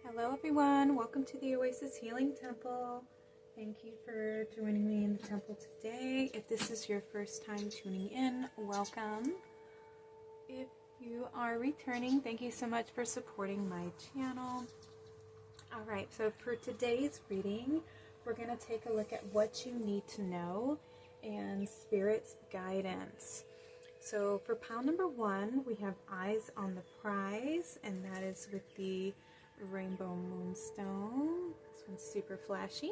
Hello everyone, welcome to the Oasis Healing Temple. Thank you for joining me in the temple today. If this is your first time tuning in, welcome. If you are returning, thank you so much for supporting my channel. Alright, so for today's reading, we're going to take a look at what you need to know and Spirit's guidance. So for pile number 1, we have Eyes on the Prize, and that is with the Rainbow Moonstone. This one's super flashy.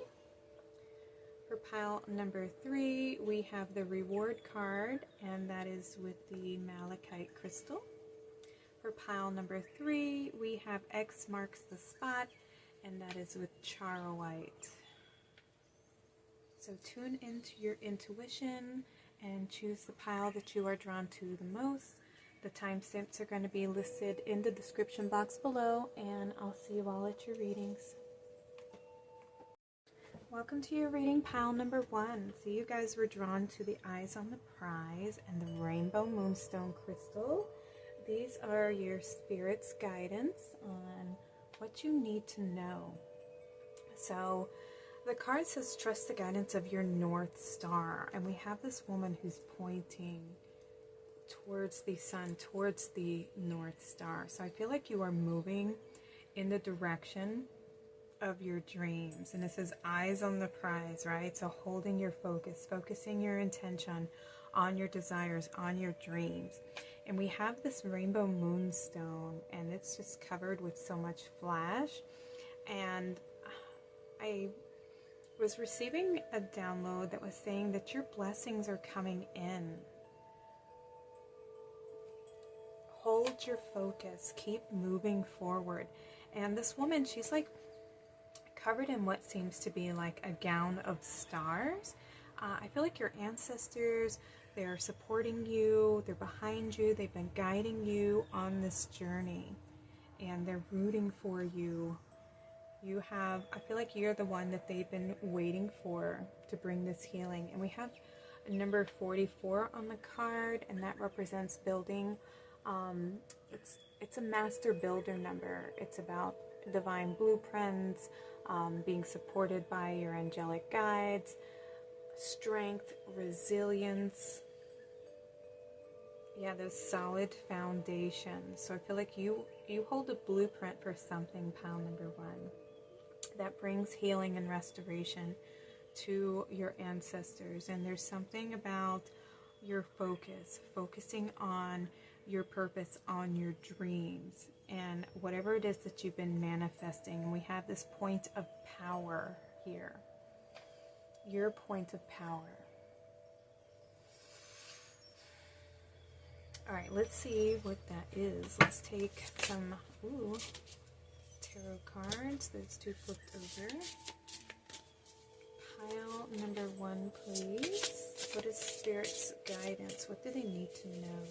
For pile number 3, we have the Reward card, and that is with the Malachite crystal. For pile number 3, we have X marks the spot, and that is with Charoite. So tune into your intuition and choose the pile that you are drawn to the most. The timestamps are going to be listed in the description box below, and I'll see you all at your readings. Welcome to your reading, pile number 1. So you guys were drawn to the Eyes on the Prize and the Rainbow Moonstone crystal. These are your Spirit's guidance on what you need to know. So the card says trust the guidance of your North Star, and we have this woman who's pointing towards the sun, towards the North Star. So I feel like you are moving in the direction of your dreams, and it says eyes on the prize, right? So holding your focus, focusing your intention on your desires, on your dreams. And we have this Rainbow Moonstone, and it's just covered with so much flash. And I was receiving a download that was saying that your blessings are coming in. Hold your focus, keep moving forward. And this woman, she's like covered in what seems to be like a gown of stars. I feel like your ancestors, they're supporting you, they're behind you, they've been guiding you on this journey, and they're rooting for you. I feel like you're the one that they've been waiting for to bring this healing. And we have number 44 on the card, and that represents building. It's a master builder number. It's about divine blueprints, being supported by your angelic guides, strength, resilience. Yeah, those solid foundations. So I feel like you hold a blueprint for something, pile number 1, that brings healing and restoration to your ancestors. And there's something about your focus, focusing on your purpose, on your dreams, and whatever it is that you've been manifesting. And we have this point of power here, your point of power. All right, let's see what that is. Let's take some tarot cards. Those 2 flipped over. Pile number 1, please. What is Spirit's guidance? What do they need to know?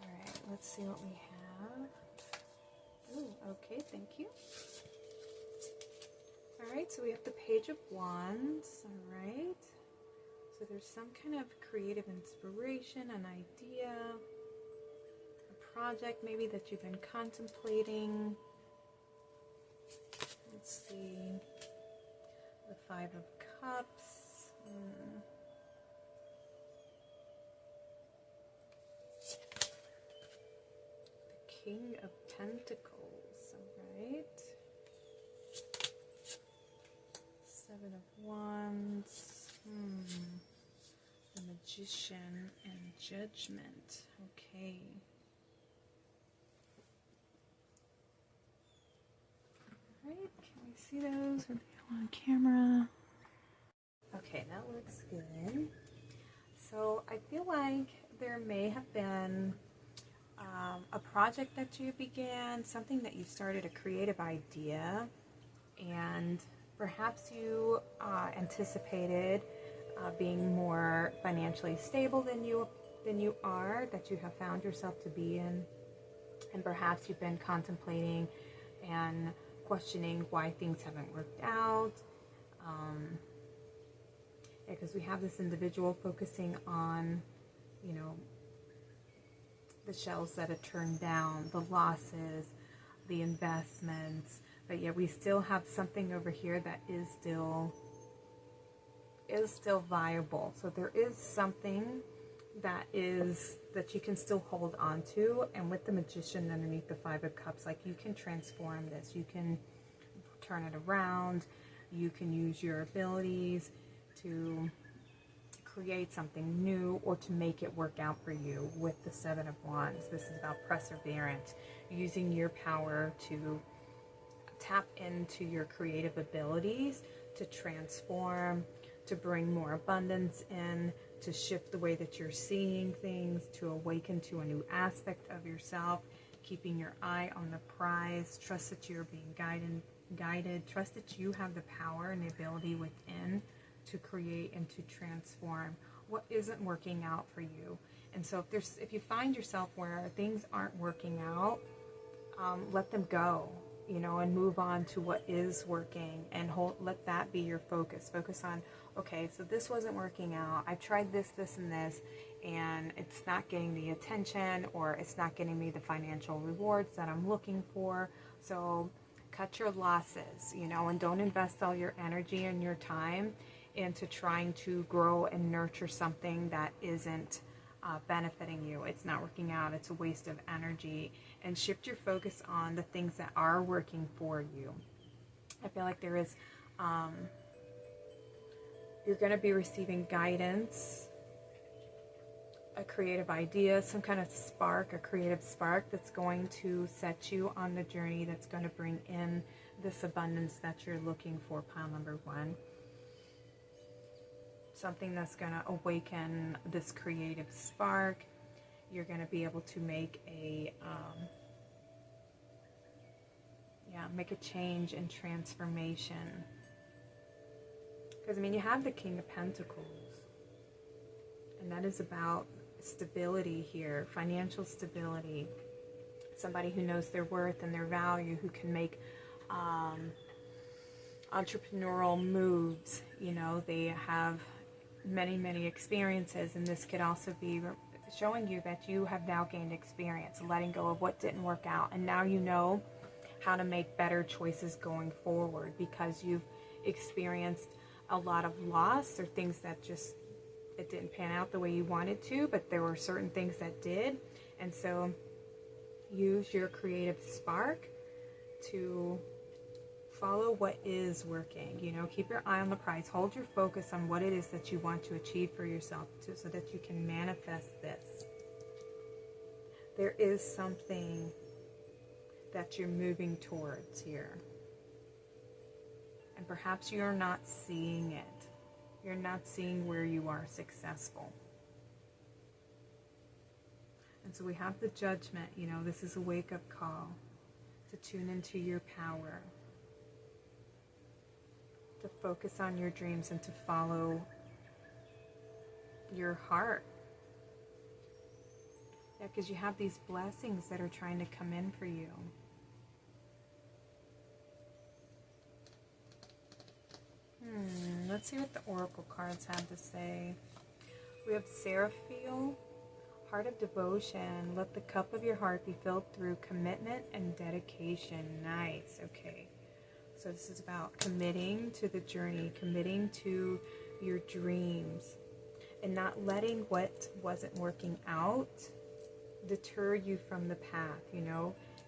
Alright, let's see what we have. Ooh, okay, thank you. Alright, so we have the Page of Wands. Alright. So there's some kind of creative inspiration, an idea, a project maybe that you've been contemplating. Let's see. The 5 of Cups. The King of Pentacles. Alright. 7 of Wands. The Magician and Judgment. Okay. Alright, can we see those? Are they on camera? Okay, that looks good. So I feel like there may have been a project that you began, something that you started, a creative idea, and perhaps you anticipated being more financially stable than you are, that you have found yourself to be in, and perhaps you've been contemplating and questioning why things haven't worked out. Because we have this individual focusing on, the shells that are turned down, the losses, the investments, but yet we still have something over here that is still viable. So there is something that you can still hold on to. And with the Magician underneath the Five of Cups, like, you can transform this, you can turn it around, you can use your abilities to create something new or to make it work out for you. With the Seven of Wands, this is about perseverance, using your power to tap into your creative abilities to transform, to bring more abundance in, to shift the way that you're seeing things, to awaken to a new aspect of yourself, keeping your eye on the prize. Trust that you're being guided. Trust that you have the power and the ability within to create and to transform what isn't working out for you. And so if you find yourself where things aren't working out, let them go, and move on to what is working, and let that be your focus. Focus on, okay, so this wasn't working out. I've tried this, and this, and it's not getting the attention, or it's not getting me the financial rewards that I'm looking for. So cut your losses, and don't invest all your energy and your time into trying to grow and nurture something that isn't benefiting you. It's not working out. It's a waste of energy. And shift your focus on the things that are working for you. I feel like there is, you're going to be receiving guidance, a creative idea, some kind of spark, a creative spark that's going to set you on the journey that's going to bring in this abundance that you're looking for, pile number 1. Something that's going to awaken this creative spark. You're going to be able to make a change and transformation. Because you have the King of Pentacles, and that is about stability here, financial stability. Somebody who knows their worth and their value, who can make entrepreneurial moves. They have many experiences, and this could also be showing you that you have now gained experience, letting go of what didn't work out, and now you know how to make better choices going forward, because you've experienced a lot of loss, or things that just, it didn't pan out the way you wanted to, but there were certain things that did. And so use your creative spark to follow what is working. Keep your eye on the prize. Hold your focus on what it is that you want to achieve for yourself, so that you can manifest this. There is something that you're moving towards here, and perhaps you're not seeing it. You're not seeing where you are successful. And so we have the Judgment. This is a wake-up call to tune into your power, to focus on your dreams, and to follow your heart. Yeah, because you have these blessings that are trying to come in for you. Let's see what the Oracle cards have to say. We have Seraphiel, Heart of Devotion. Let the cup of your heart be filled through commitment and dedication. Nice. Okay. So this is about committing to the journey, committing to your dreams, and not letting what wasn't working out deter you from the path.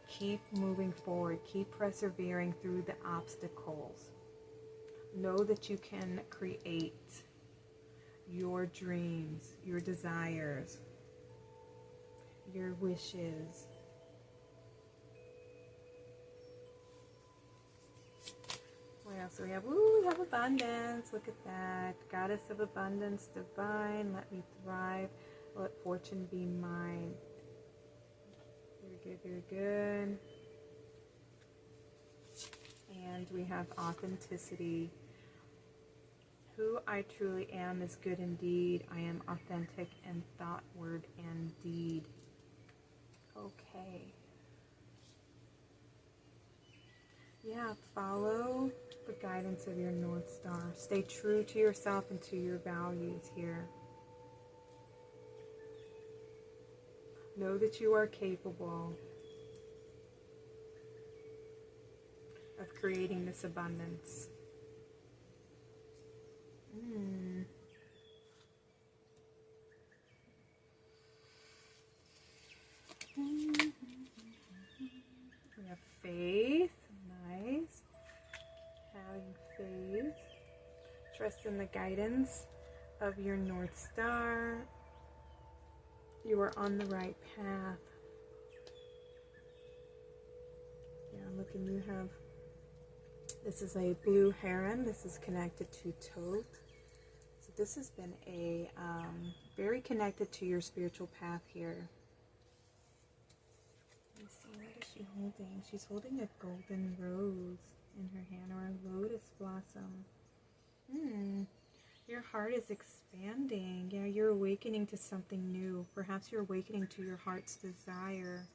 Keep moving forward, keep persevering through the obstacles. Know that you can create your dreams, your desires, your wishes. What else do we have? Ooh, we have abundance. Look at that. Goddess of abundance, divine. Let me thrive. Let fortune be mine. Very good, very good. And we have authenticity. Who I truly am is good indeed. I am authentic in thought, word, and deed. Okay. Yeah, follow the guidance of your North Star. Stay true to yourself and to your values here. Know that you are capable of creating this abundance. We have faith. Nice. Having faith. Trust in the guidance of your North Star. You are on the right path. Yeah, look, and you have, this is a blue heron. This is connected to Toth. So this has been a very connected to your spiritual path here. Let me see, what is she holding? She's holding a golden rose in her hand, or a lotus blossom. Your heart is expanding. Yeah, you're awakening to something new. Perhaps you're awakening to your heart's desire.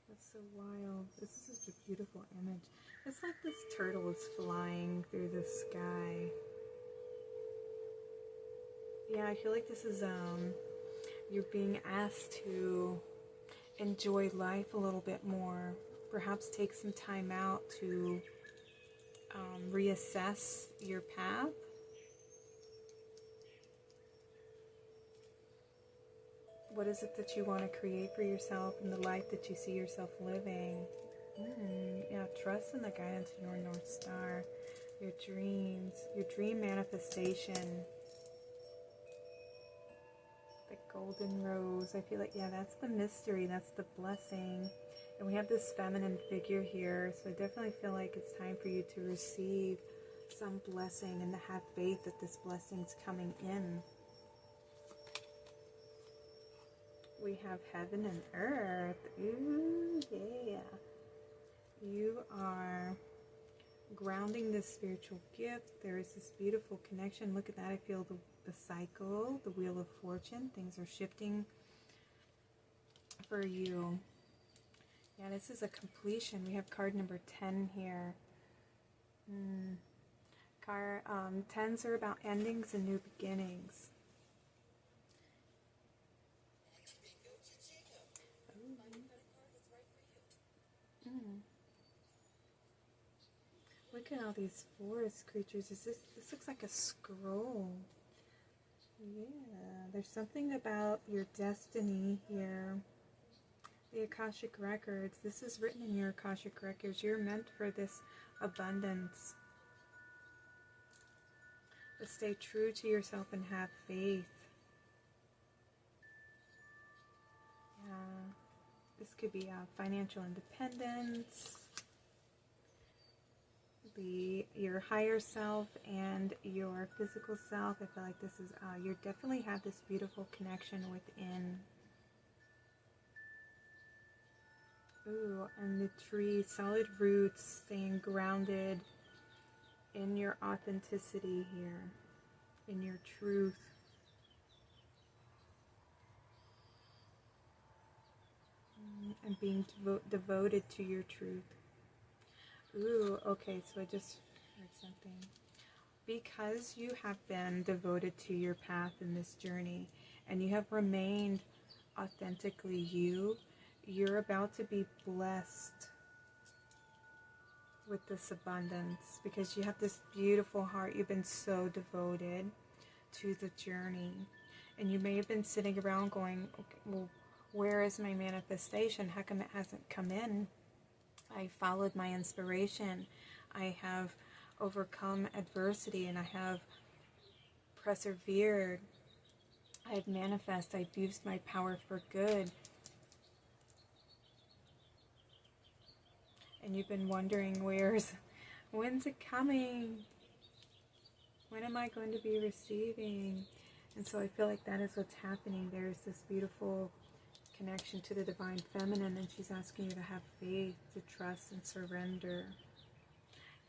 That's so wild. This is such a beautiful image. It's like this turtle is flying through the sky. Yeah, I feel like this is you're being asked to enjoy life a little bit more. Perhaps take some time out to reassess your path. What is it that you want to create for yourself and the life that you see yourself living? Yeah, trust in the guidance of your North Star, your dreams, your dream manifestation. The golden rose. I feel like, yeah, that's the mystery. That's the blessing. And we have this feminine figure here. So I definitely feel like it's time for you to receive some blessing and to have faith that this blessing's coming in. We have heaven and earth. Ooh, yeah. You are grounding this spiritual gift. There is this beautiful connection. Look at that. I feel the cycle, the wheel of fortune. Things are shifting for you. Yeah, this is a completion. We have card number 10 here. 10s are about endings and new beginnings. Look at all these forest creatures. This looks like a scroll. Yeah, there's something about your destiny here. The Akashic Records. This is written in your Akashic Records. You're meant for this abundance. But stay true to yourself and have faith. Yeah. This could be financial independence. Your higher self and your physical self. I feel like this is, you definitely have this beautiful connection within. Ooh, and the tree, solid roots, staying grounded in your authenticity here, in your truth. And being devoted to your truth. Ooh, okay, so I just heard something. Because you have been devoted to your path in this journey, and you have remained authentically you, you're about to be blessed with this abundance, because you have this beautiful heart. You've been so devoted to the journey, and you may have been sitting around going, okay, well, where is my manifestation? How come it hasn't come in? I followed my inspiration. I have overcome adversity, and I have persevered. I've manifested. I've used my power for good. And you've been wondering, when's it coming? When am I going to be receiving? And so I feel like that is what's happening. There's this beautiful connection to the divine feminine, and she's asking you to have faith, to trust and surrender.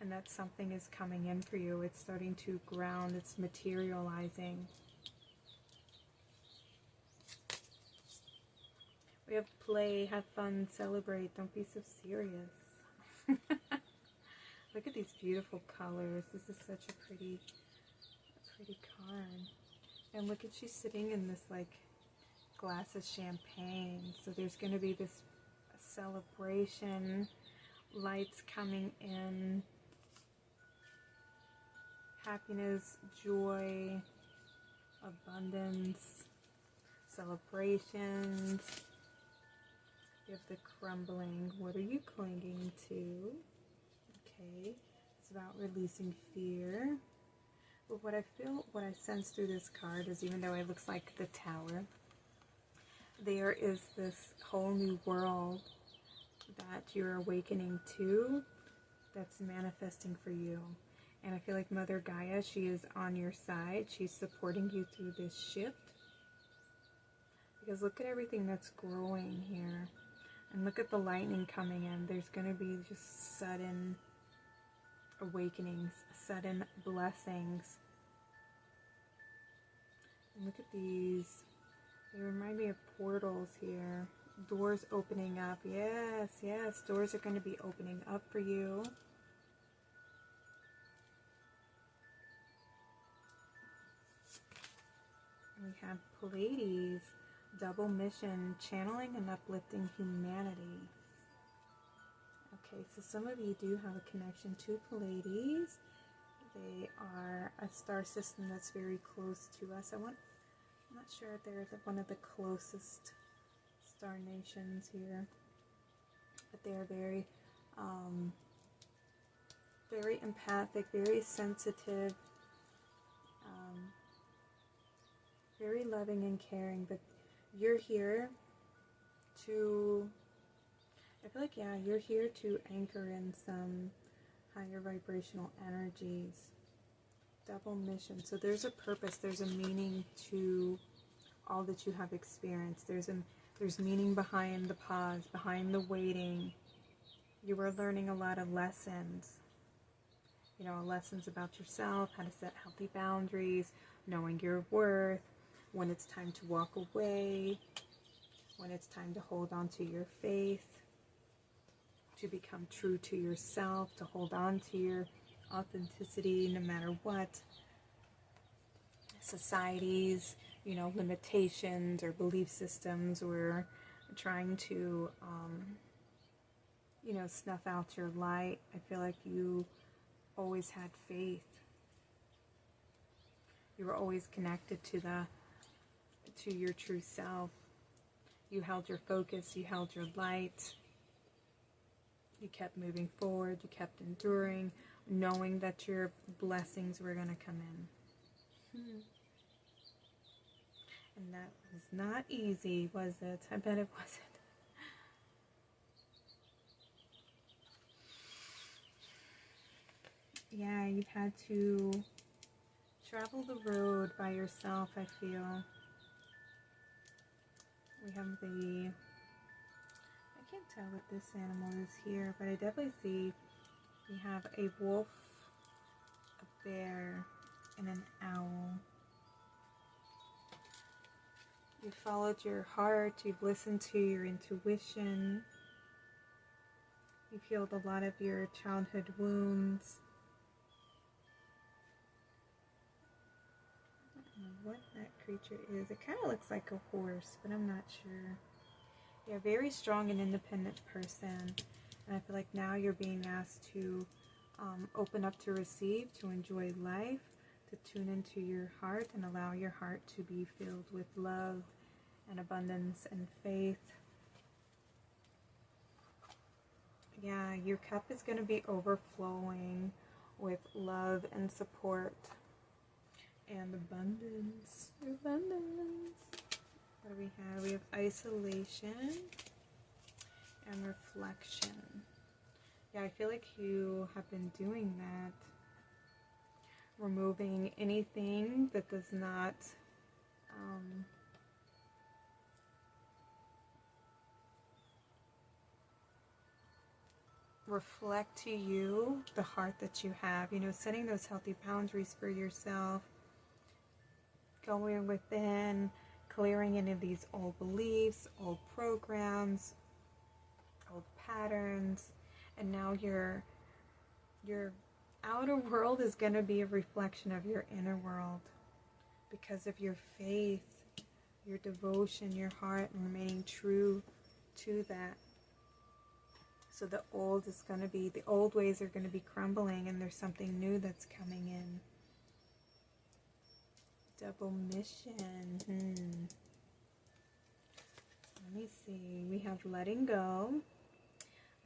And that something is coming in for you. It's starting to ground. It's materializing. We have play, have fun, celebrate. Don't be so serious. Look at these beautiful colors. This is such a pretty Pretty card. And look at you sitting in this like glass of champagne. So there's going to be this celebration, lights coming in, happiness, joy, abundance, celebrations. You have the crumbling. What are you clinging to? Okay, it's about releasing fear. But what I feel, what I sense through this card is, even though it looks like the Tower, there is this whole new world that you're awakening to that's manifesting for you. And I feel like Mother Gaia, she is on your side. She's supporting you through this shift. Because look at everything that's growing here. And look at the lightning coming in. There's going to be just sudden awakenings, sudden blessings. And look at these. They remind me of portals here. Doors opening up. Yes, yes. Doors are going to be opening up for you. We have Pleiades, double mission, channeling and uplifting humanity. Okay, so some of you do have a connection to Pleiades. They are a star system that's very close to us. I'm not sure if they're one of the closest star nations here, but they are very, very empathic, very sensitive, very loving and caring. But you're here to, I feel like, yeah, you're here to anchor in some higher vibrational energies. Double mission. So there's a purpose, there's a meaning to all that you have experienced. There's meaning behind the pause, behind the waiting. You are learning a lot of lessons. You know, lessons about yourself, how to set healthy boundaries, knowing your worth, when it's time to walk away, when it's time to hold on to your faith, to become true to yourself, to hold on to your authenticity no matter what society's, you know, limitations or belief systems were trying to, you know, snuff out your light. I feel like you always had faith. You were always connected to your true self. You held your focus, you held your light. You kept moving forward, you kept enduring, knowing that your blessings were going to come in. And that was not easy, was it? I bet it wasn't. Yeah, you've had to travel the road by yourself, I feel. We have the, I can't tell what this animal is here, but I definitely see we have a wolf, a bear, and an owl. You followed your heart, you've listened to your intuition, you've healed a lot of your childhood wounds. I don't know what that creature is. It kind of looks like a horse, but I'm not sure. You're a very strong and independent person, and I feel like now you're being asked to open up to receive, to enjoy life, to tune into your heart and allow your heart to be filled with love and abundance and faith. Yeah, your cup is going to be overflowing with love and support and abundance. Abundance. What do we have? We have isolation and reflection. Yeah, I feel like you have been doing that. Removing anything that does not reflect to you the heart that you have. You know, setting those healthy boundaries for yourself. Going within, clearing any of these old beliefs, old programs, old patterns, and now you're outer world is going to be a reflection of your inner world because of your faith, your devotion, your heart, and remaining true to that. So the old ways are going to be crumbling, and there's something new that's coming in. Double mission. Let me see. We have letting go.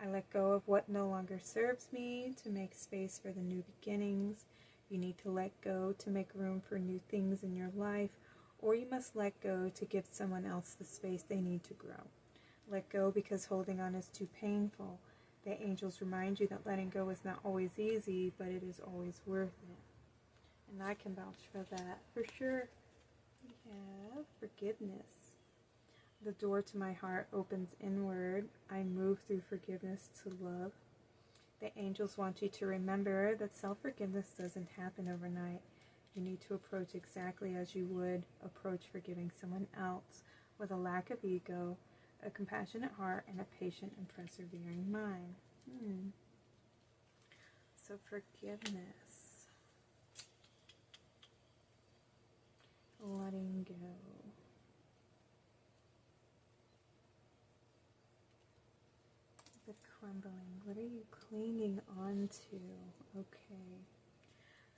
I let go of what no longer serves me to make space for the new beginnings. You need to let go to make room for new things in your life, or you must let go to give someone else the space they need to grow. Let go because holding on is too painful. The angels remind you that letting go is not always easy, but it is always worth it. And I can vouch for that, for sure. We have forgiveness. The door to my heart opens inward. I move through forgiveness to love. The angels want you to remember that self-forgiveness doesn't happen overnight. You need to approach exactly as you would approach forgiving someone else, with a lack of ego, a compassionate heart, and a patient and persevering mind. So forgiveness. Letting go. The crumbling. What are you clinging on to? Okay.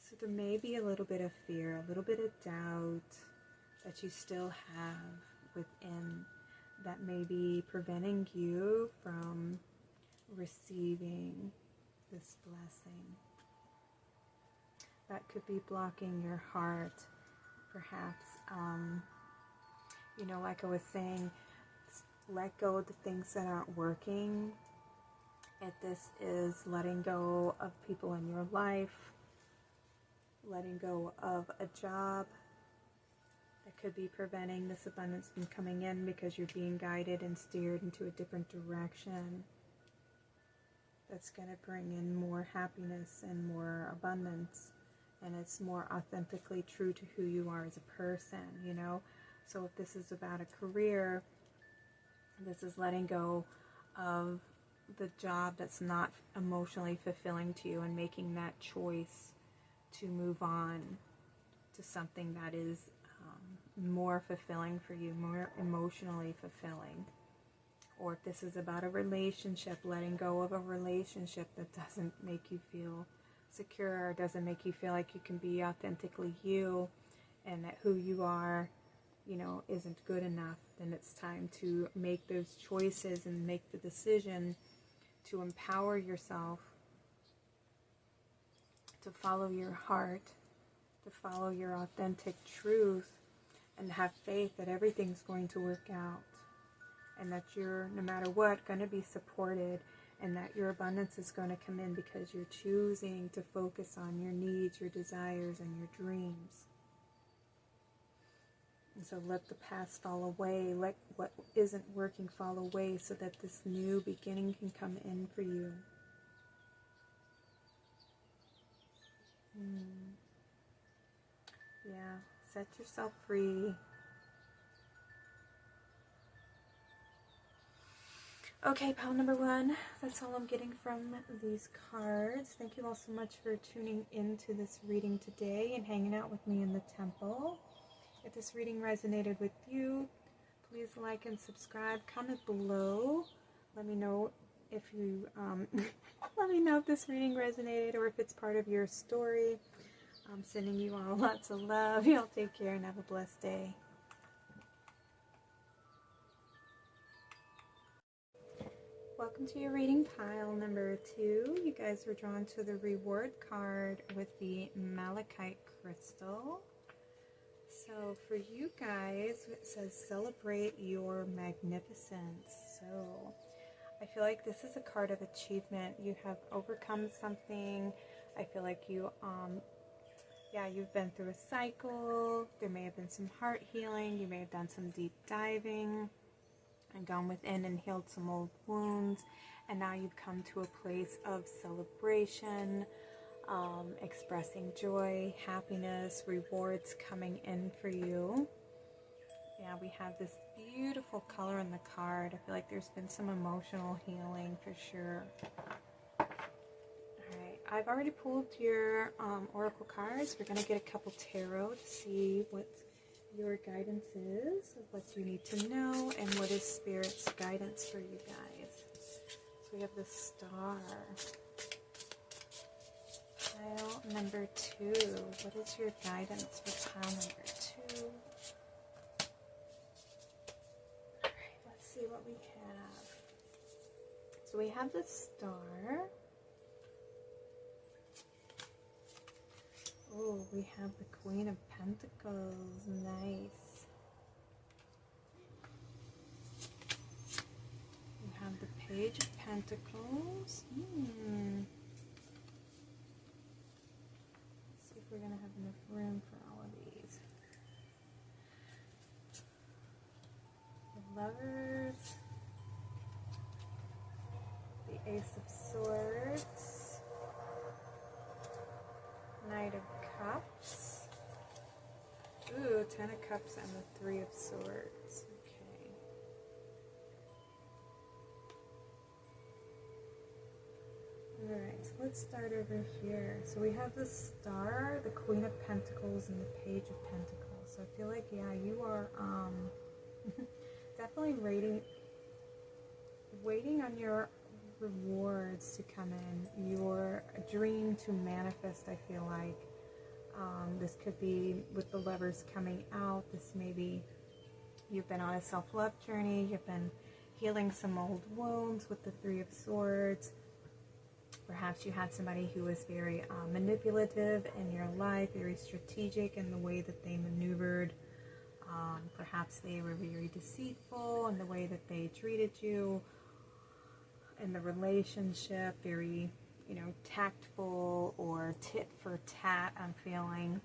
So there may be a little bit of fear, a little bit of doubt that you still have within that may be preventing you from receiving this blessing. That could be blocking your heart. Perhaps, like I was saying, let go of the things that aren't working. If this is letting go of people in your life, letting go of a job that could be preventing this abundance from coming in because you're being guided and steered into a different direction. That's going to bring in more happiness and more abundance. And it's more authentically true to who you are as a person, So if this is about a career, this is letting go of the job that's not emotionally fulfilling to you and making that choice to move on to something that is more fulfilling for you, more emotionally fulfilling. Or if this is about a relationship, letting go of a relationship that doesn't make you feel secure, or doesn't make you feel like you can be authentically you, and that who you are, isn't good enough, then it's time to make those choices and make the decision to empower yourself, to follow your heart, to follow your authentic truth, and have faith that everything's going to work out, and that you're, no matter what, going to be supported, and that your abundance is going to come in because you're choosing to focus on your needs, your desires, and your dreams. And so let the past fall away, let what isn't working fall away, so that this new beginning can come in for you. Yeah, set yourself free. Okay, pile number 1, that's all I'm getting from these cards. Thank you all so much for tuning into this reading today and hanging out with me in the temple. If this reading resonated with you, please like and subscribe. Comment below. Let me know if you let me know if this reading resonated or if it's part of your story. I'm sending you all lots of love. Y'all take care and have a blessed day. Welcome to your reading pile number 2. You guys were drawn to the reward card with the Malachite crystal. So for you guys, it says celebrate your magnificence. So I feel like this is a card of achievement. You have overcome something. I feel like you've been through a cycle. There may have been some heart healing. You may have done some deep diving and gone within and healed some old wounds. And now you've come to a place of celebration, expressing joy, happiness, rewards coming in for you. Yeah, we have this beautiful color in the card. I feel like there's been some emotional healing for sure. Alright, I've already pulled your oracle cards. We're going to get a couple tarot to see what your guidance is, what you need to know, and what is Spirit's guidance for you guys. So we have the Star. Pile number 2. What is your guidance for pile number 2? Alright, let's see what we have. So we have the Star. Oh, we have the Queen of Pentacles. Nice. We have the Page of Pentacles. Let's see if we're going to have enough room for all of these. The Lovers. The Ace of Swords. Knight of Cups. Ooh, 10 of Cups and the 3 of Swords. Okay. Alright, so let's start over here. So we have the Star, the Queen of Pentacles, and the Page of Pentacles. So I feel like, yeah, you are definitely waiting on your rewards to come in, your dream to manifest. I feel like this could be with the Lovers coming out. This may be you've been on a self-love journey, you've been healing some old wounds with the 3 of Swords. Perhaps you had somebody who was very manipulative in your life, very strategic in the way that they maneuvered. Perhaps they were very deceitful in the way that they treated you in the relationship, very, tactful or tit for tat, I'm feeling.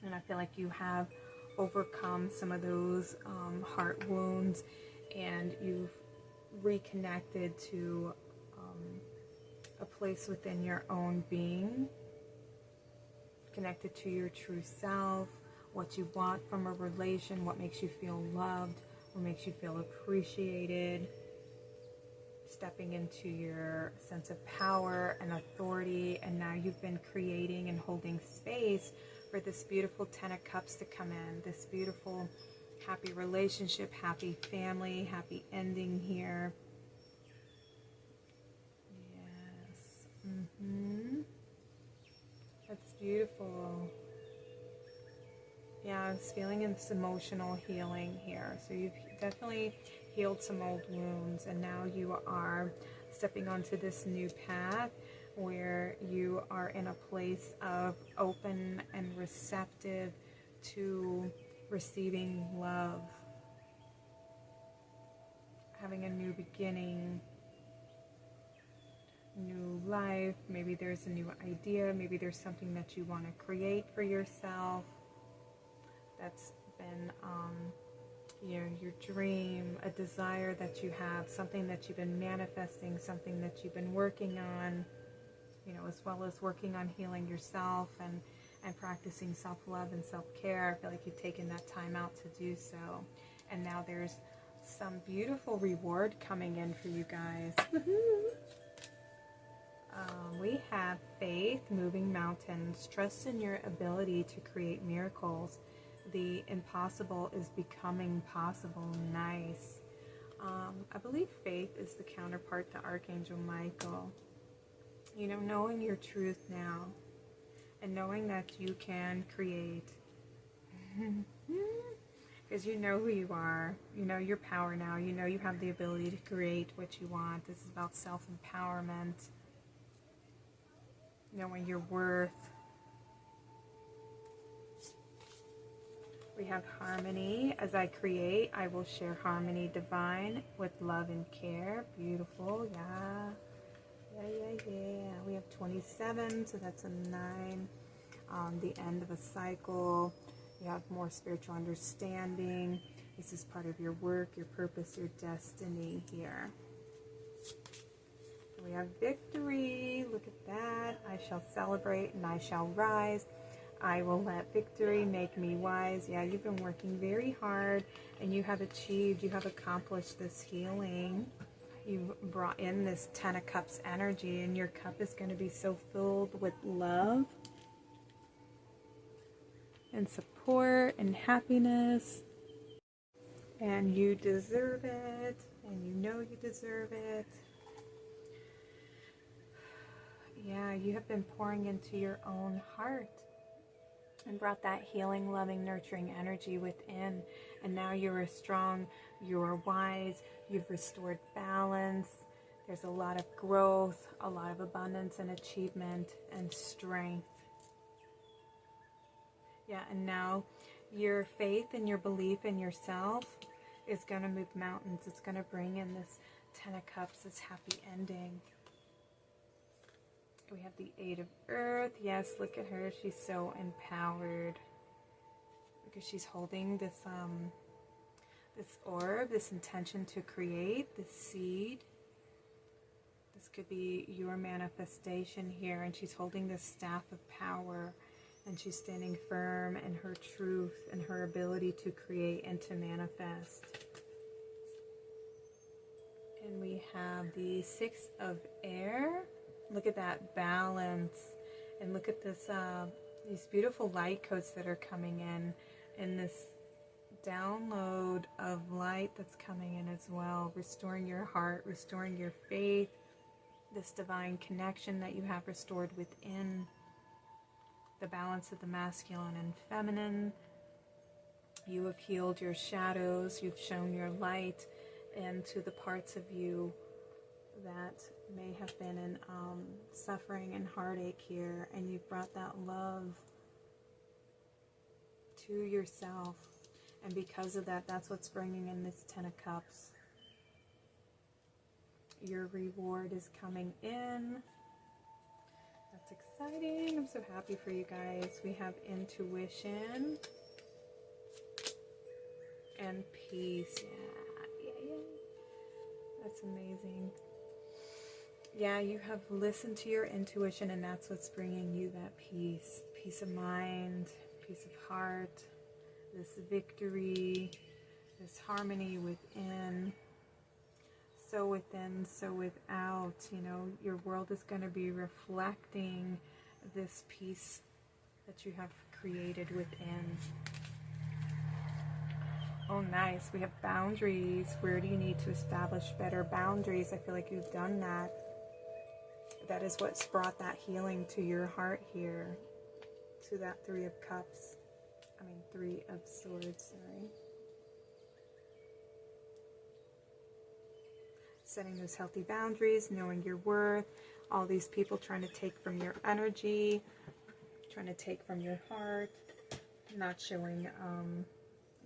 And I feel like you have overcome some of those heart wounds, and you've reconnected to a place within your own being, connected to your true self, what you want from a relation, what makes you feel loved, what makes you feel appreciated, stepping into your sense of power and authority. And now you've been creating and holding space for this beautiful 10 of Cups to come in, this beautiful happy relationship, happy family, happy ending here. That's beautiful. Yeah, I was feeling this emotional healing here. So you've definitely healed some old wounds, and now you are stepping onto this new path where you are in a place of open and receptive to receiving love, having a new beginning, new life. Maybe there's a new idea, maybe there's something that you want to create for yourself that's been your dream, a desire that you have, something that you've been manifesting, something that you've been working on, as well as working on healing yourself and practicing self-love and self-care. I feel like you've taken that time out to do so, and now there's some beautiful reward coming in for you guys. We have faith, moving mountains, trust in your ability to create miracles. The impossible is becoming possible. Nice. I believe faith is the counterpart to Archangel Michael. Knowing your truth now and knowing that you can create. Because you know who you are. You know your power now. You know you have the ability to create what you want. This is about self-empowerment. Knowing your worth. We have harmony. As I create, I will share harmony divine with love and care. Beautiful. Yeah. We have 27, so that's a 9. The end of a cycle. You have more spiritual understanding. This is part of your work, your purpose, your destiny here. We have victory. Look at that. I shall celebrate and I shall rise. I will let victory make me wise. Yeah, you've been working very hard and you have achieved, you have accomplished this healing. you've brought in this 10 of Cups energy, and your cup is going to be so filled with love and support and happiness. And you deserve it, and you know you deserve it. Yeah, you have been pouring into your own heart and brought that healing, loving, nurturing energy within. And now you are strong, you are wise, you've restored balance. There's a lot of growth, a lot of abundance and achievement and strength. Yeah, and now your faith and your belief in yourself is going to move mountains. It's going to bring in this 10 of Cups, this happy ending. We have the 8 of Earth. Yes, look at her. She's so empowered because she's holding this this orb, this intention to create, this seed. This could be your manifestation here, and she's holding this staff of power, and she's standing firm in her truth and her ability to create and to manifest. And we have the 6 of Air. Look at that balance, and look at this these beautiful light codes that are coming in, and this download of light that's coming in as well, restoring your heart, restoring your faith, this divine connection that you have restored within, the balance of the masculine and feminine. You have healed your shadows, you've shown your light into the parts of you that may have been in suffering and heartache here, and you've brought that love to yourself, and because of that, that's what's bringing in this 10 of Cups. Your reward is coming in. That's exciting. I'm so happy for you guys. We have intuition and peace. Yeah. That's amazing. Yeah, you have listened to your intuition, and that's what's bringing you that peace. Peace of mind, peace of heart, this victory, this harmony within. So within, so without. You know, your world is going to be reflecting this peace that you have created within. Oh, nice. We have boundaries. Where do you need to establish better boundaries? I feel like you've done that. That is what's brought that healing to your heart here. To that 3 of Cups. 3 of Swords, sorry. Setting those healthy boundaries, knowing your worth. All these people trying to take from your energy, trying to take from your heart, not showing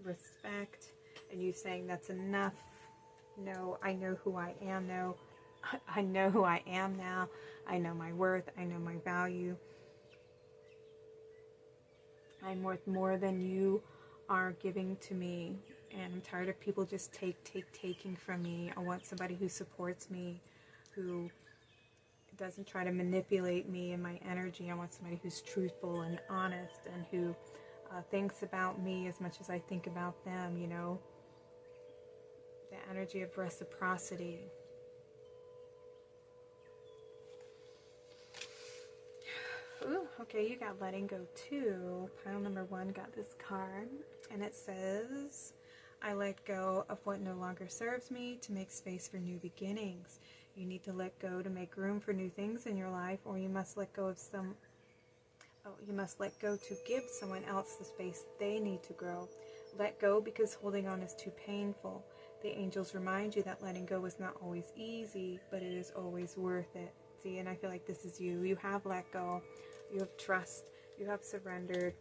respect, and you saying that's enough. No, I know who I am now. I know who I am now. I know my worth. I know my value. I'm worth more than you are giving to me. And I'm tired of people just taking from me. I want somebody who supports me, who doesn't try to manipulate me and my energy. I want somebody who's truthful and honest, and who thinks about me as much as I think about them, you know. The energy of reciprocity. Ooh, okay, you got letting go too. Pile number 1 got this card, and it says, I let go of what no longer serves me to make space for new beginnings. You need to let go to make room for new things in your life, or you must let go of you must let go to give someone else the space they need to grow. Let go because holding on is too painful. The angels remind you that letting go is not always easy, but it is always worth it. See, and I feel like this is you. You have let go. You have trust. You have surrendered.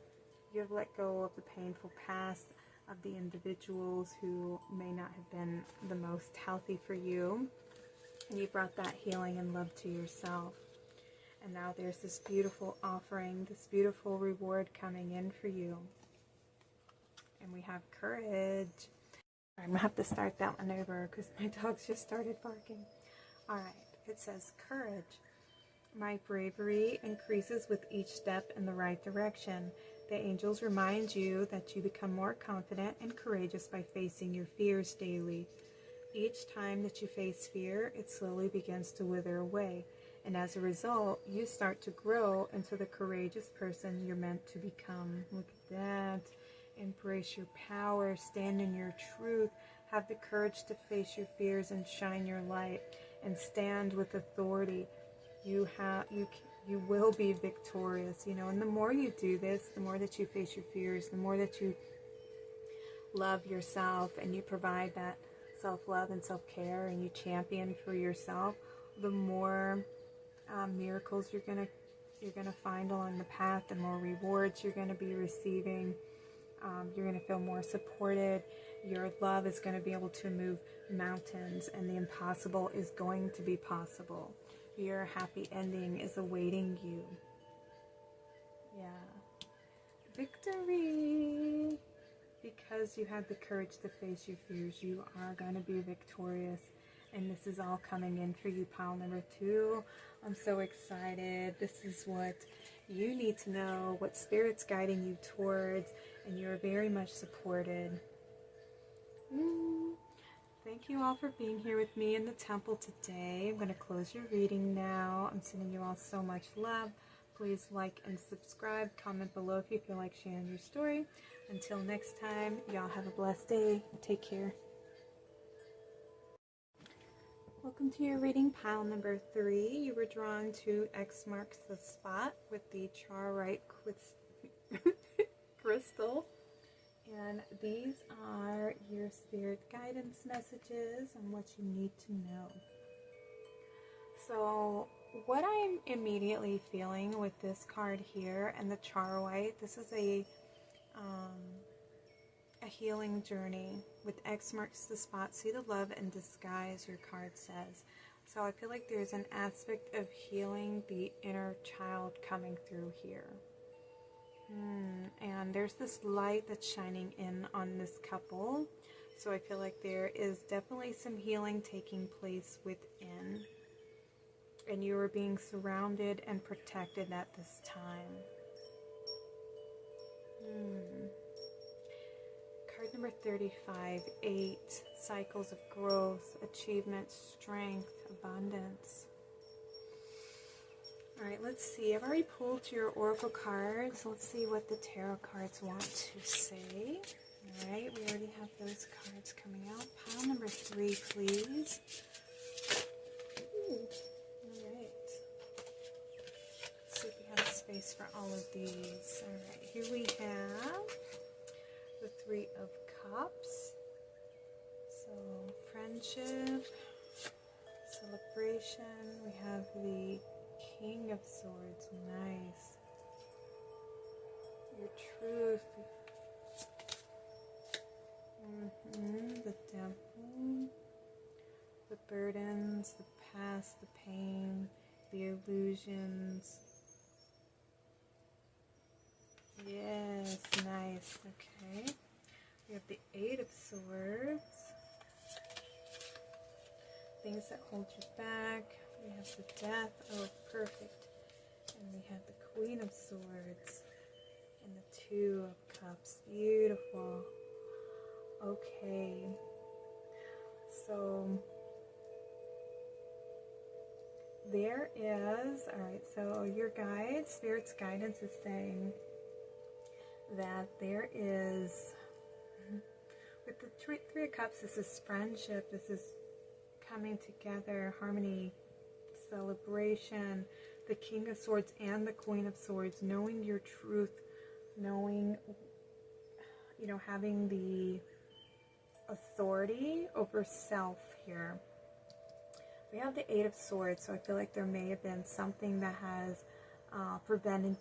You have let go of the painful past, of the individuals who may not have been the most healthy for you. And you brought that healing and love to yourself. And now there's this beautiful offering, this beautiful reward coming in for you. And we have courage. I'm going to have to start that one over because my dogs just started barking. All right. It says, courage. My bravery increases with each step in the right direction. The angels remind you that you become more confident and courageous by facing your fears daily. Each time that you face fear, it slowly begins to wither away. And as a result, you start to grow into the courageous person you're meant to become. Look at that. Embrace your power, stand in your truth, have the courage to face your fears and shine your light, and stand with authority. You will be victorious, and the more you do this, the more that you face your fears, the more that you love yourself and you provide that self-love and self-care and you champion for yourself, the more miracles you're gonna find along the path, the more rewards you're gonna be receiving. You're gonna feel more supported. Your love is gonna be able to move mountains, and the impossible is going to be possible. Your happy ending is awaiting you. Yeah. Victory! Because you had the courage to face your fears, you are going to be victorious. And this is all coming in for you, pile number 2. I'm so excited. This is what you need to know, what Spirit's guiding you towards, and you're very much supported. Thank you all for being here with me in the temple today. I'm going to close your reading now. I'm sending you all so much love. Please like and subscribe. Comment below if you feel like sharing your story. Until next time, y'all have a blessed day. Take care. Welcome to your reading, pile number 3. You were drawn to X marks the spot with the Charoite crystal. And these are your spirit guidance messages and what you need to know. So what I'm immediately feeling with this card here and the Charoite, this is a healing journey with X marks the spot. See the love in disguise, your card says. So I feel like there's an aspect of healing the inner child coming through here. And there's this light that's shining in on this couple. So I feel like there is definitely some healing taking place within. And you are being surrounded and protected at this time. Card number 35, 8, cycles of growth, achievement, strength, abundance. Alright, let's see. I've already pulled your oracle cards. Let's see what the tarot cards want to say. Alright, we already have those cards coming out. Pile number 3, please. Alright. Let's see if we have space for all of these. Alright, here we have the 3 of Cups. So, friendship, celebration. We have the King of Swords. Nice. Your truth. The Devil. The burdens, the past, the pain, the illusions. Yes, nice. Okay. We have the 8 of Swords. Things that hold you back. We have the Death. Oh, perfect. And we have the Queen of Swords. And the 2 of Cups. Beautiful. Okay. So there is, alright, so your guide, Spirit's guidance is saying that there is, with the 3 of Cups, this is friendship, this is coming together, harmony, celebration, the King of Swords and the Queen of Swords, knowing your truth, knowing, having the authority over self here. We have the 8 of Swords, so I feel like there may have been something that has prevented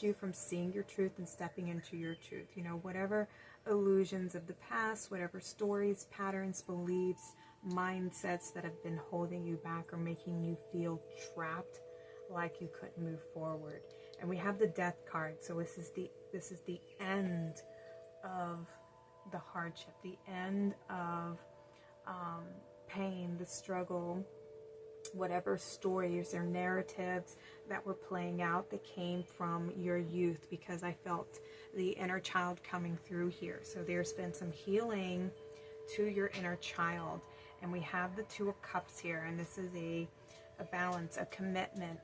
you from seeing your truth and stepping into your truth. Whatever illusions of the past, whatever stories, patterns, beliefs, mindsets that have been holding you back or making you feel trapped, like you couldn't move forward. And we have the Death card, so this is the end of the hardship, the end of pain, the struggle, whatever stories or narratives that were playing out that came from your youth, because I felt the inner child coming through here. So there's been some healing to your inner child. And we have the Two of Cups here, and this is a balance, a commitment.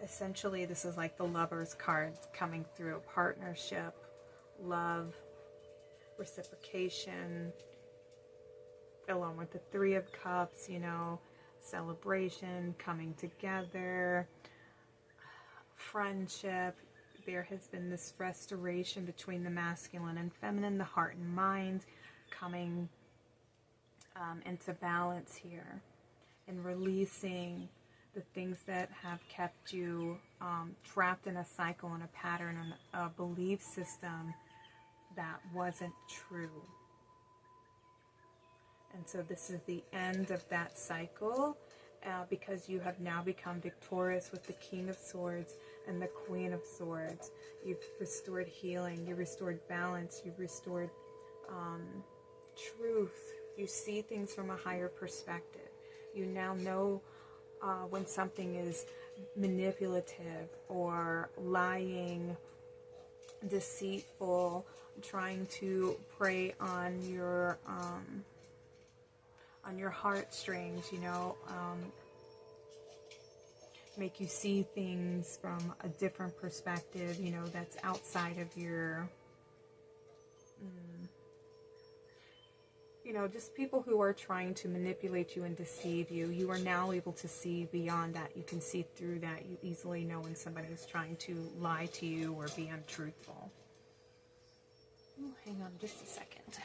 Essentially, this is like the Lover's card coming through. Partnership, love, reciprocation, along with the Three of Cups, you know, celebration, coming together, friendship. There has been this restoration between the masculine and feminine, the heart and mind coming into balance here, and releasing the things that have kept you trapped in a cycle and a pattern and a belief system that wasn't true. And so this is the end of that cycle, because you have now become victorious with the King of Swords and the Queen of Swords. You've restored healing, you've restored balance, you've restored truth. You see things from a higher perspective. You now know when something is manipulative or lying, deceitful, trying to prey on your heartstrings, you know, make you see things from a different perspective, you know, that's outside of your, you know, just people who are trying to manipulate you and deceive you. You are now able to see beyond that. You can see through that. You easily know when somebody is trying to lie to you or be untruthful. Oh, hang on just a second.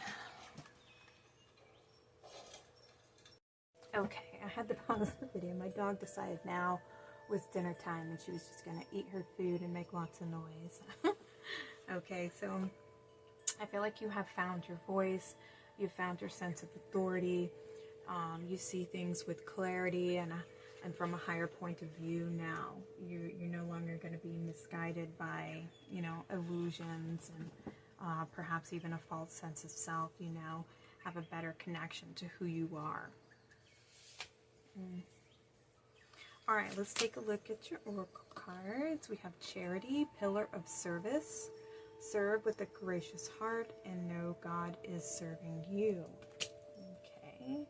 Okay, I had to pause the video. My dog decided now was dinner time and she was just going to eat her food and make lots of noise. Okay, so I feel like you have found your voice. You found your sense of authority. You see things with clarity and from a higher point of view now. You're no longer going to be misguided by, you know, illusions and perhaps even a false sense of self. You now have a better connection to who you are. All right, let's take a look at your oracle cards. We have Charity, Pillar of Service. Serve with a gracious heart and know God is serving you. Okay.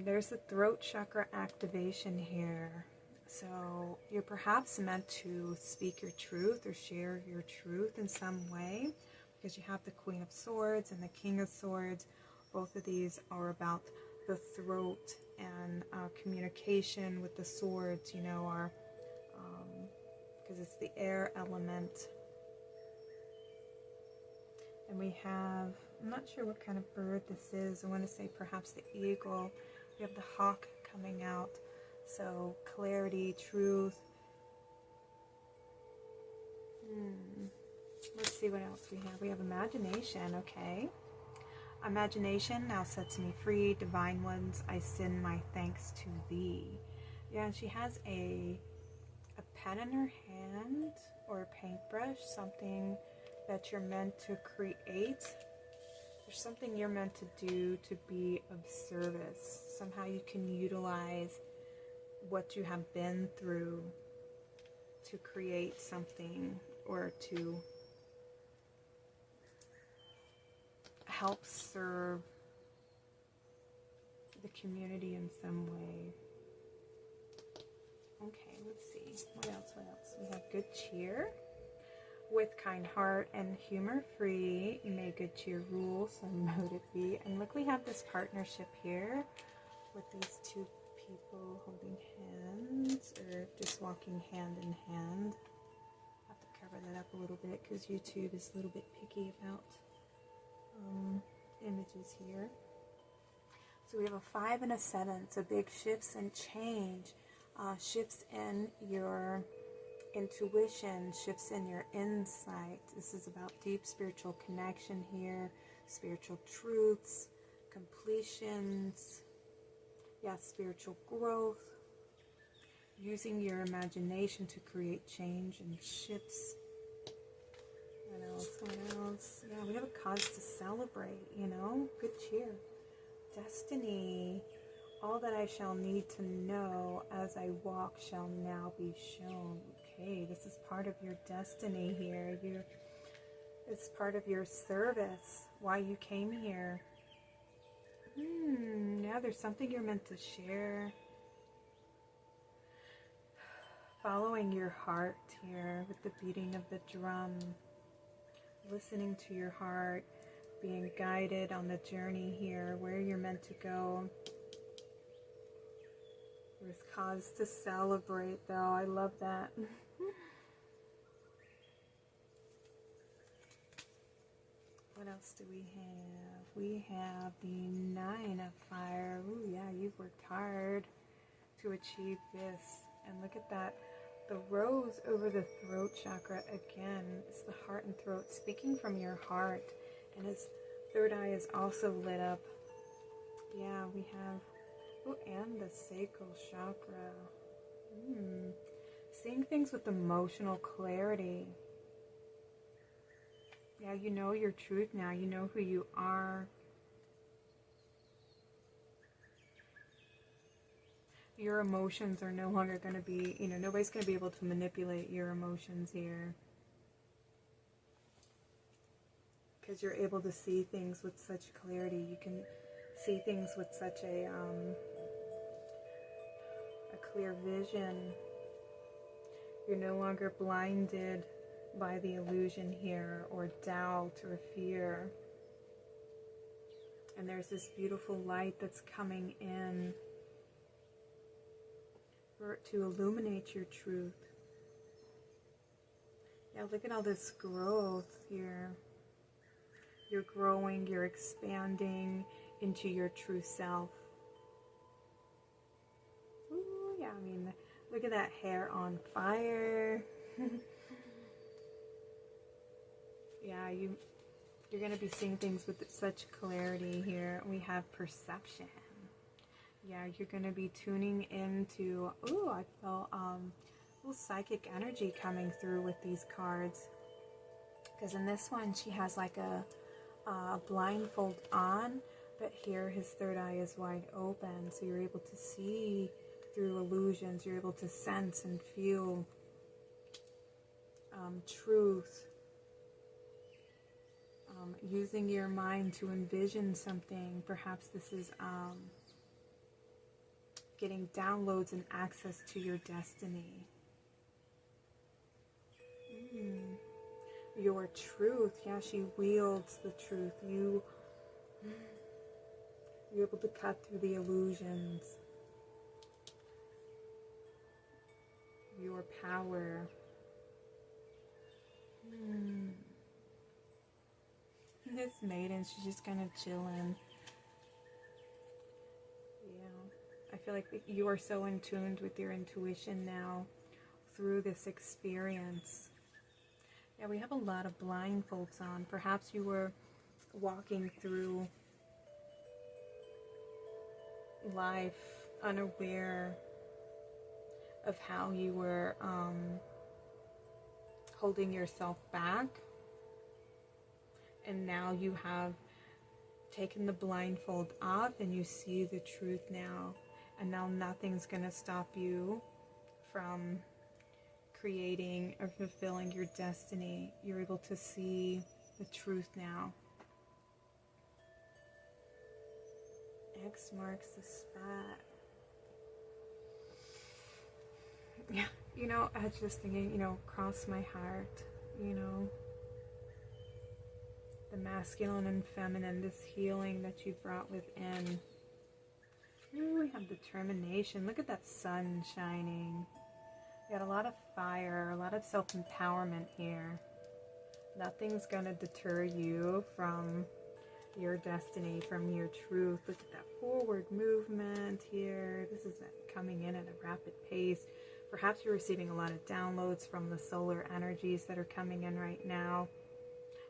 There's the throat chakra activation here. So you're perhaps meant to speak your truth or share your truth in some way, because you have the Queen of Swords and the King of Swords. Both of these are about the throat and communication with the swords, you know, are because it's the air element. And we have, I'm not sure what kind of bird this is. I want to say perhaps the eagle. We have the hawk coming out. So clarity, truth. Let's see what else we have. We have imagination, okay. Imagination now sets me free. Divine ones, I send my thanks to thee. Yeah, and she has a pen in her hand or a paintbrush, something that you're meant to create. There's something you're meant to do to be of service. Somehow you can utilize what you have been through to create something or to help serve the community in some way. Okay, let's see. What else? We have good cheer. With kind heart and humor free, may good cheer rule, so mote it be. And look, we have this partnership here with these two people holding hands or just walking hand in hand. I have to cover that up a little bit because YouTube is a little bit picky about images here. So we have a 5 and a 7, so big shifts and change, shifts in your intuition, shifts in your insight. This is about deep spiritual connection here, spiritual truths, completions, spiritual growth, using your imagination to create change and shifts. What else? Yeah, we have a cause to celebrate, you know, good cheer. Destiny, all that I shall need to know as I walk shall now be shown. Okay, this is part of your destiny here. is part of your service, why you came here. Yeah, there's something you're meant to share. Following your heart here with the beating of the drum. Listening to your heart, being guided on the journey here, where you're meant to go. There's cause to celebrate, though. I love that. What else do we have? We have the 9 of Fire. Ooh, yeah, you've worked hard to achieve this. And look at that. The rose over the throat chakra again. It's the heart and throat, speaking from your heart. And his third eye is also lit up. Yeah, we have, oh, and the sacral chakra. Seeing things with emotional clarity. Yeah, you know your truth now. You know who you are. Your emotions are no longer going to be, nobody's going to be able to manipulate your emotions here. Because you're able to see things with such clarity. You can see things with such a clear vision. You're no longer blinded by the illusion here, or doubt, or fear. And there's this beautiful light that's coming in to illuminate your truth. Yeah, look at all this growth here. You're growing, you're expanding into your true self. Ooh, yeah, I mean, look at that hair on fire. Yeah, you're going to be seeing things with such clarity here. We have perception. Yeah, you're going to be tuning into, ooh, I felt a little psychic energy coming through with these cards. Because in this one, she has like a blindfold on, but here his third eye is wide open. So you're able to see through illusions. You're able to sense and feel truth. Using your mind to envision something. Perhaps this is getting downloads and access to your destiny. Your truth. Yeah, she wields the truth. You're able to cut through the illusions. Your power. This maiden, she's just kind of chilling. Yeah, I feel like you are so in tune with your intuition now through this experience. Yeah, we have a lot of blindfolds on. Perhaps you were walking through life unaware of how you were holding yourself back. And now you have taken the blindfold off and you see the truth now. And now nothing's going to stop you from creating or fulfilling your destiny. You're able to see the truth now. X marks the spot. Yeah, I was just thinking, cross my heart, the masculine and feminine, this healing that you brought within. Ooh, we have determination. Look at that sun shining. We got a lot of fire, a lot of self-empowerment here. Nothing's going to deter you from your destiny, from your truth. Look at that forward movement here. This is coming in at a rapid pace. Perhaps you're receiving a lot of downloads from the solar energies that are coming in right now.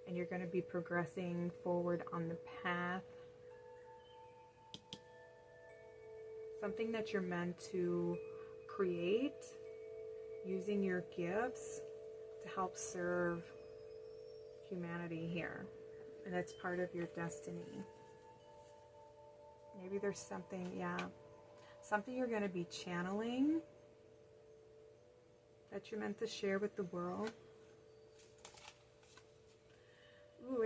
And you're going to be progressing forward on the path. Something that you're meant to create using your gifts to help serve humanity here. And it's part of your destiny. Maybe there's something, something you're going to be channeling that you're meant to share with the world.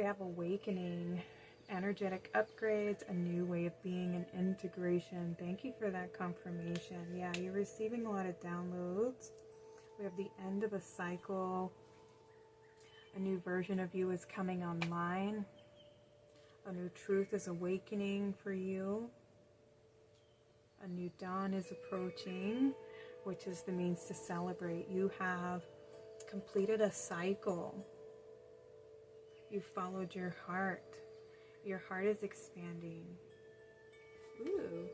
have awakening, energetic upgrades, a new way of being, and integration. Thank you for that confirmation. Yeah, you're receiving a lot of downloads. We have the end of a cycle. A new version of you is coming online. A new truth is awakening for you. A new dawn is approaching, which is the means to celebrate. You have completed a cycle. You followed your heart. Your heart is expanding. Ooh.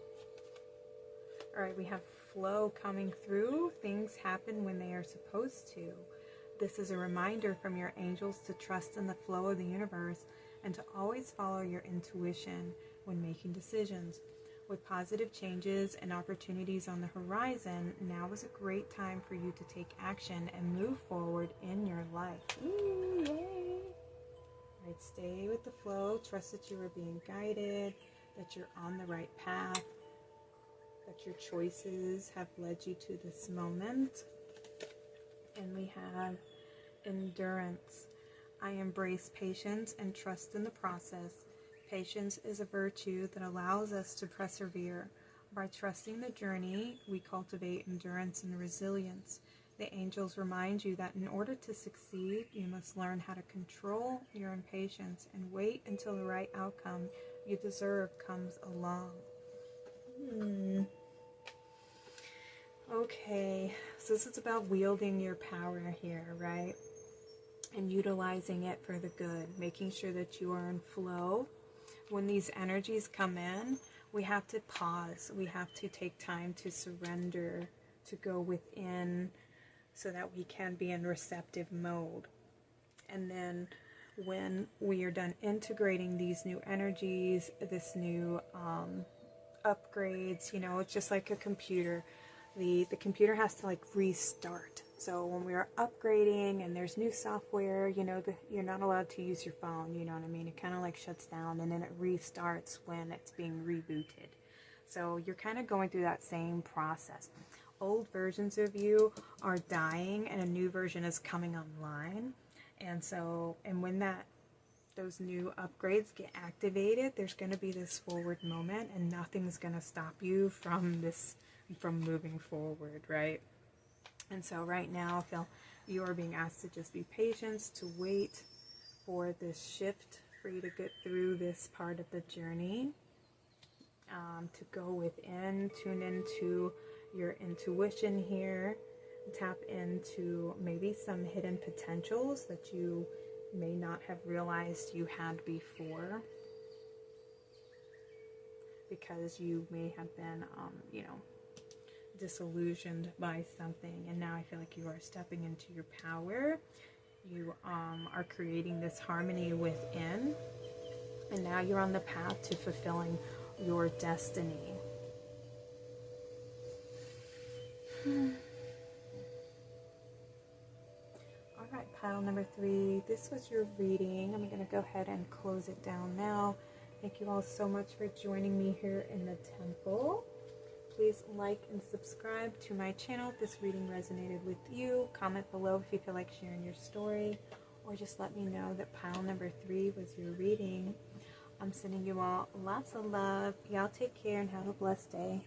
All right, we have flow coming through. Things happen when they are supposed to. This is a reminder from your angels to trust in the flow of the universe and to always follow your intuition when making decisions. With positive changes and opportunities on the horizon, now is a great time for you to take action and move forward in your life. Ooh, yay! All right, stay with the flow. Trust that you are being guided, that you're on the right path, that your choices have led you to this moment. And we have endurance. I embrace patience and trust in the process. Patience is a virtue that allows us to persevere. By trusting the journey, we cultivate endurance and resilience. The angels remind you that in order to succeed, you must learn how to control your impatience and wait until the right outcome you deserve comes along. Okay, so this is about wielding your power here, right? And utilizing it for the good, making sure that you are in flow. When these energies come in, we have to pause. We have to take time to surrender, to go within so that we can be in receptive mode. And then when we are done integrating these new energies, this new upgrades, you know, it's just like a computer. The computer has to like restart. So when we are upgrading and there's new software, you know, you're not allowed to use your phone, you know what I mean? It kind of like shuts down and then it restarts when it's being rebooted. So you're kind of going through that same process. Old versions of you are dying and a new version is coming online. And so, and when those new upgrades get activated, there's going to be this forward moment and nothing's going to stop you from moving forward, right? And so right now, I feel you are being asked to just be patient, to wait for this shift, for you to get through this part of the journey, to go within, tune into your intuition here, tap into maybe some hidden potentials that you may not have realized you had before, because you may have been, disillusioned by something, and now I feel like you are stepping into your power. You are creating this harmony within, and now you're on the path to fulfilling your destiny. All right, pile number 3, this was your reading. I'm going to go ahead and close it down now. Thank you all so much for joining me here in the temple. Please like and subscribe to my channel if this reading resonated with you. Comment below if you feel like sharing your story, or just let me know that pile number 3 was your reading. I'm sending you all lots of love. Y'all take care and have a blessed day.